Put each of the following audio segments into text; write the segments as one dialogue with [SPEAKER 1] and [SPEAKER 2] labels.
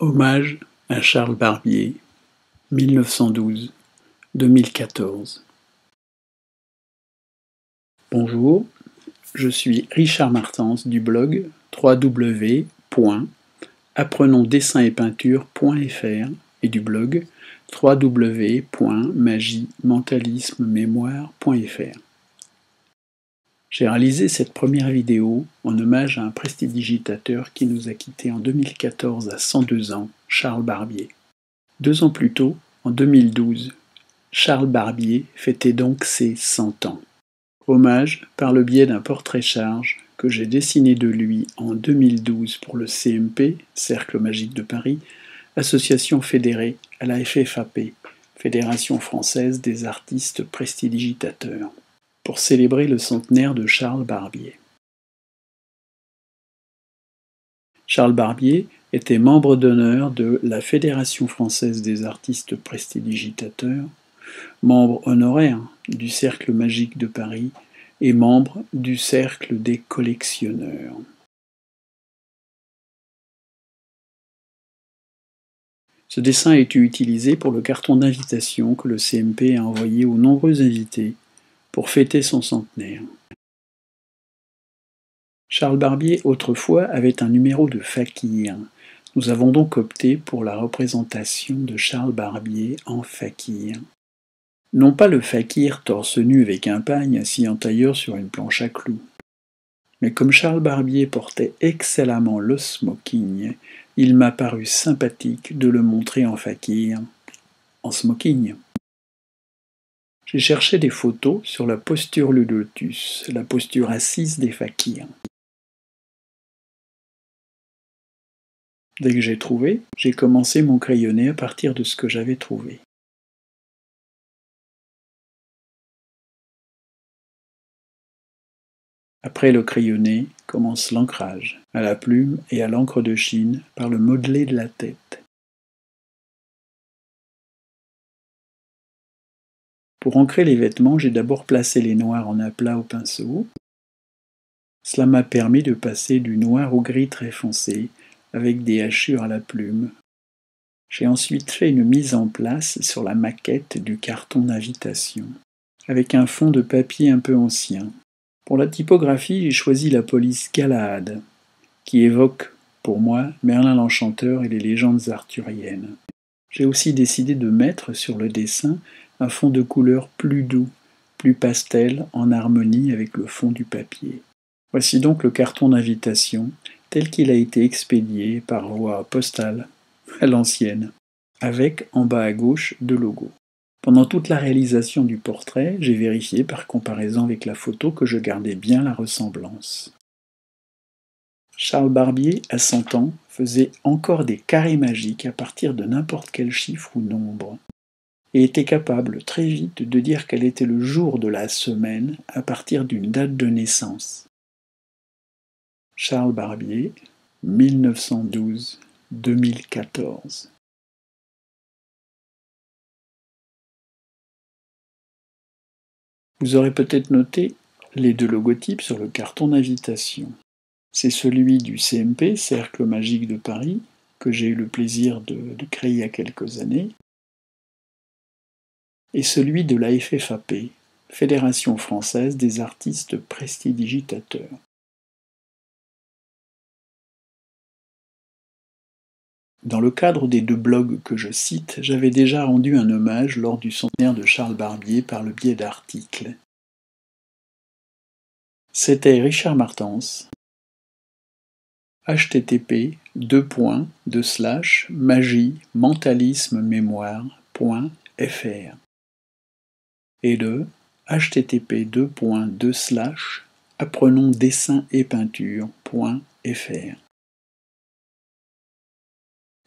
[SPEAKER 1] Hommage à Charles Barbier, 1912-2014. Bonjour, je suis Richard Martens du blog www.apprenonsdessin-et-peinture.fr et du blog www.magiementalismemémoire.fr. J'ai réalisé cette première vidéo en hommage à un prestidigitateur qui nous a quittés en 2014 à 102 ans, Charles Barbier. 2 ans plus tôt, en 2012, Charles Barbier fêtait donc ses 100 ans. Hommage par le biais d'un portrait-charge que j'ai dessiné de lui en 2012 pour le CMP, Cercle Magique de Paris, association fédérée à la FFAP, Fédération Française des Artistes Prestidigitateurs, pour célébrer le centenaire de Charles Barbier. Charles Barbier était membre d'honneur de la Fédération Française des Artistes Prestidigitateurs, membre honoraire du Cercle Magique de Paris et membre du Cercle des Collectionneurs. Ce dessin a été utilisé pour le carton d'invitation que le CMP a envoyé aux nombreux invités pour fêter son centenaire. Charles Barbier, autrefois, avait un numéro de fakir. Nous avons donc opté pour la représentation de Charles Barbier en fakir. Non pas le fakir torse nu avec un pagne assis en tailleur sur une planche à clous. Mais comme Charles Barbier portait excellemment le smoking, il m'a paru sympathique de le montrer en fakir, en smoking. J'ai cherché des photos sur la posture du lotus, la posture assise des fakirs. Dès que j'ai trouvé, j'ai commencé mon crayonné à partir de ce que j'avais trouvé. Après le crayonné, commence l'ancrage, à la plume et à l'encre de Chine, par le modelé de la tête. Pour ancrer les vêtements, j'ai d'abord placé les noirs en aplat au pinceau. Cela m'a permis de passer du noir au gris très foncé, avec des hachures à la plume. J'ai ensuite fait une mise en place sur la maquette du carton d'invitation, avec un fond de papier un peu ancien. Pour la typographie, j'ai choisi la police Galahad, qui évoque, pour moi, Merlin l'Enchanteur et les légendes arthuriennes. J'ai aussi décidé de mettre sur le dessin un fond de couleur plus doux, plus pastel, en harmonie avec le fond du papier. Voici donc le carton d'invitation, tel qu'il a été expédié par voie postale, à l'ancienne, avec, en bas à gauche, 2 logos. Pendant toute la réalisation du portrait, j'ai vérifié par comparaison avec la photo que je gardais bien la ressemblance. Charles Barbier, à 100 ans, faisait encore des carrés magiques à partir de n'importe quel chiffre ou nombre, et était capable très vite de dire quel était le jour de la semaine à partir d'une date de naissance. Charles Barbier, 1912-2014. Vous aurez peut-être noté les 2 logotypes sur le carton d'invitation. C'est celui du CMP, Cercle Magique de Paris, que j'ai eu le plaisir de créer il y a quelques années, et celui de la FFAP, Fédération Française des Artistes Prestidigitateurs. Dans le cadre des 2 blogs que je cite, j'avais déjà rendu un hommage lors du centenaire de Charles Barbier par le biais d'articles. C'était Richard Martens, http://magiementalismemémoire.fr et le http://apprenonsdessin-et-peinture.fr.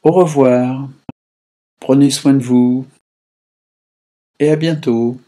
[SPEAKER 1] Au revoir, prenez soin de vous et à bientôt.